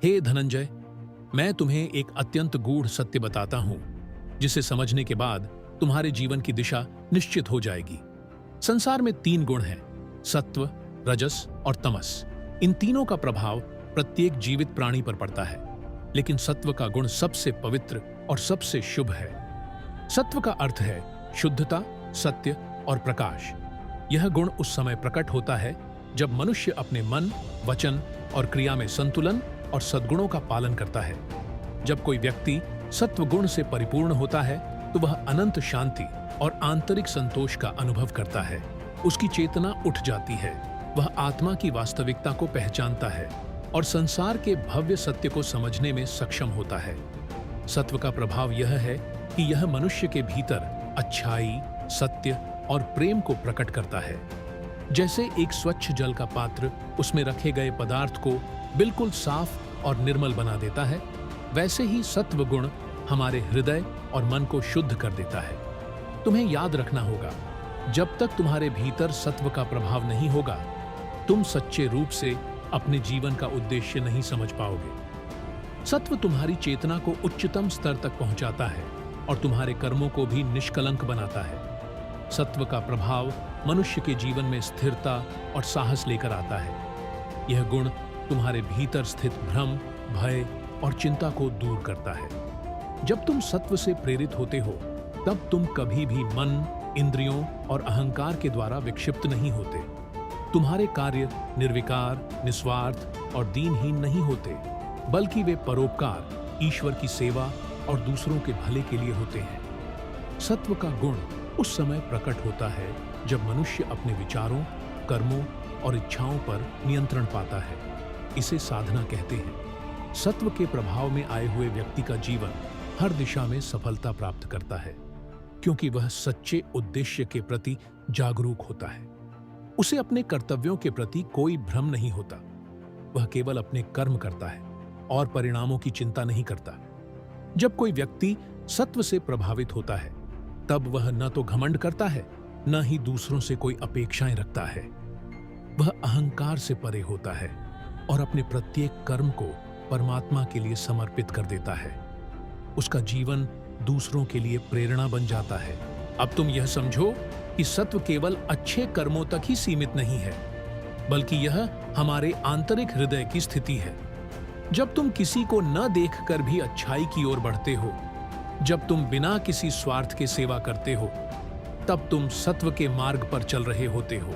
हे धनंजय, मैं तुम्हें एक अत्यंत गूढ़ सत्य बताता हूं, जिसे समझने के बाद तुम्हारे जीवन की दिशा निश्चित हो जाएगी। संसार में 3 गुण हैं, सत्व, रजस और तमस। इन तीनों का प्रभाव प्रत्येक जीवित प्राणी पर पड़ता है, लेकिन सत्व का गुण सबसे पवित्र और सबसे शुभ है। सत्व का अर्थ है शुद्धता, सत्य और प्रकाश। यह गुण उस समय प्रकट होता है जब मनुष्य अपने मन, वचन और क्रिया में संतुलन और सद्गुणों का पालन करता है। जब कोई व्यक्ति सत्व गुण से परिपूर्ण होता है तो वह अनंत शांति और आंतरिक संतोष का अनुभव करता है। उसकी चेतना उठ जाती है, वह आत्मा की वास्तविकता को पहचानता है और संसार के भव्य सत्य को समझने में सक्षम होता है। सत्व का प्रभाव यह है कि यह मनुष्य के भीतर अच्छाई, सत्य और प्रेम को प्रकट करता है। जैसे एक स्वच्छ जल का पात्र उसमें रखे गए पदार्थ को बिल्कुल साफ और निर्मल बना देता है, वैसे ही सत्व गुण हमारे हृदय और मन को शुद्ध कर देता है। तुम्हें याद रखना होगा, जब तक तुम्हारे भीतर सत्व का प्रभाव नहीं होगा, तुम सच्चे रूप से अपने जीवन का उद्देश्य नहीं समझ पाओगे। सत्व तुम्हारी चेतना को उच्चतम स्तर तक पहुंचाता है और तुम्हारे कर्मों को भी निष्कलंक बनाता है। सत्व का प्रभाव मनुष्य के जीवन में स्थिरता और साहस लेकर आता है। यह गुण तुम्हारे भीतर स्थित भ्रम, भय और चिंता को दूर करता है। जब तुम सत्व से प्रेरित होते हो, तब तुम कभी भी मन, इंद्रियों और अहंकार के द्वारा विक्षिप्त नहीं होते। तुम्हारे कार्य निर्विकार, निस्वार्थ और दीनहीन नहीं होते, बल्कि वे परोपकार, ईश्वर की सेवा और दूसरों के भले के लिए होते हैं। सत्व का गुण उस समय प्रकट होता है जब मनुष्य अपने विचारों, कर्मों और इच्छाओं पर नियंत्रण पाता है। इसे साधना कहते हैं। सत्व के प्रभाव में आए हुए व्यक्ति का जीवन हर दिशा में सफलता प्राप्त करता है, क्योंकि वह सच्चे उद्देश्य के प्रति जागरूक होता है। उसे अपने कर्तव्यों के प्रति कोई भ्रम नहीं होता। वह केवल अपने कर्म करता है और परिणामों की चिंता नहीं करता। जब कोई व्यक्ति सत्व से प्रभावित होता है, तब वह न तो घमंड करता है, न ही दूसरों से कोई अपेक्षाएं रखता है। वह अहंकार से परे होता है और अपने प्रत्येक कर्म को परमात्मा के लिए समर्पित कर देता है। उसका जीवन दूसरों के लिए प्रेरणा बन जाता है। अब तुम यह समझो कि सत्व केवल अच्छे कर्मों तक ही सीमित नहीं है, बल्कि यह हमारे आंतरिक हृदय की स्थिति है। जब तुम किसी को न देखकर भी अच्छाई की ओर बढ़ते हो, जब तुम बिना किसी स्वार्थ के सेवा करते हो, तब तुम सत्व के मार्ग पर चल रहे होते हो।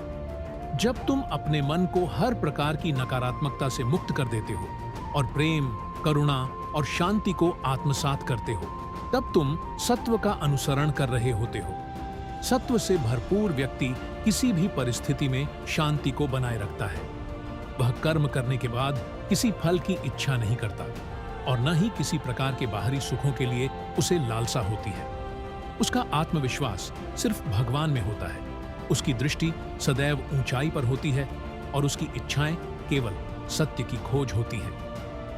जब तुम अपने मन को हर प्रकार की नकारात्मकता से मुक्त कर देते हो और प्रेम, करुणा और शांति को आत्मसात करते हो, तब तुम सत्व का अनुसरण कर रहे होते हो। सत्व से भरपूर व्यक्ति किसी भी परिस्थिति में शांति को बनाए रखता है। वह कर्म करने के बाद किसी फल की इच्छा नहीं करता और न ही किसी प्रकार के बाहरी सुखों के लिए उसे लालसा होती है। उसका आत्मविश्वास सिर्फ भगवान में होता है। उसकी दृष्टि सदैव ऊंचाई पर होती है और उसकी इच्छाएं केवल सत्य की खोज होती है।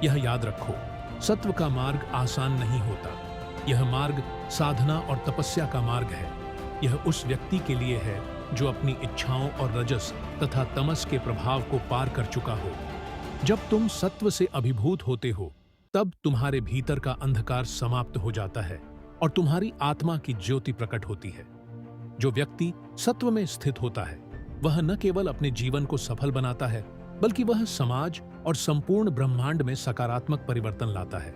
यह याद रखो, सत्व का मार्ग आसान नहीं होता। यह मार्ग साधना और तपस्या का मार्ग है। यह उस व्यक्ति के लिए है जो अपनी इच्छाओं और रजस तथा तमस के प्रभाव को पार कर चुका हो। जब तुम सत्व से अभिभूत होते हो, तब तुम्हारे भीतर का अंधकार समाप्त हो जाता है और तुम्हारी आत्मा की ज्योति प्रकट होती है। जो व्यक्ति सत्व में स्थित होता है, वह न केवल अपने जीवन को सफल बनाता है, बल्कि वह समाज और संपूर्ण ब्रह्मांड में सकारात्मक परिवर्तन लाता है।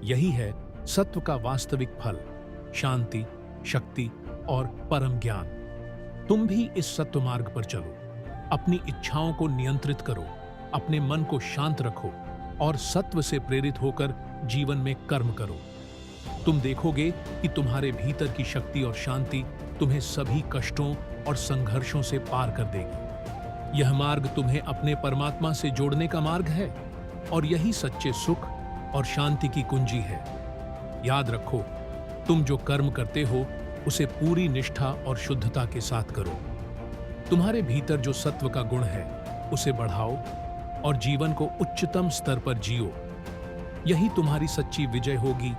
यही है सत्व का वास्तविक फल, शांति, शक्ति और परम ज्ञान। तुम भी इस सत्व मार्ग पर चलो। अपनी इच्छाओं को नियंत्रित करो, अपने मन को शांत रखो और सत्व से प्रेरित होकर जीवन में कर्म करो। तुम देखोगे कि तुम्हारे भीतर की शक्ति और शांति तुम्हें सभी कष्टों और संघर्षों से पार कर देगी। यह मार्ग तुम्हें अपने परमात्मा से जोड़ने का मार्ग है और यही सच्चे सुख और शांति की कुंजी है। याद रखो, तुम जो कर्म करते हो उसे पूरी निष्ठा और शुद्धता के साथ करो। तुम्हारे भीतर जो सत्व का गुण है उसे बढ़ाओ और जीवन को उच्चतम स्तर पर जियो। यही तुम्हारी सच्ची विजय होगी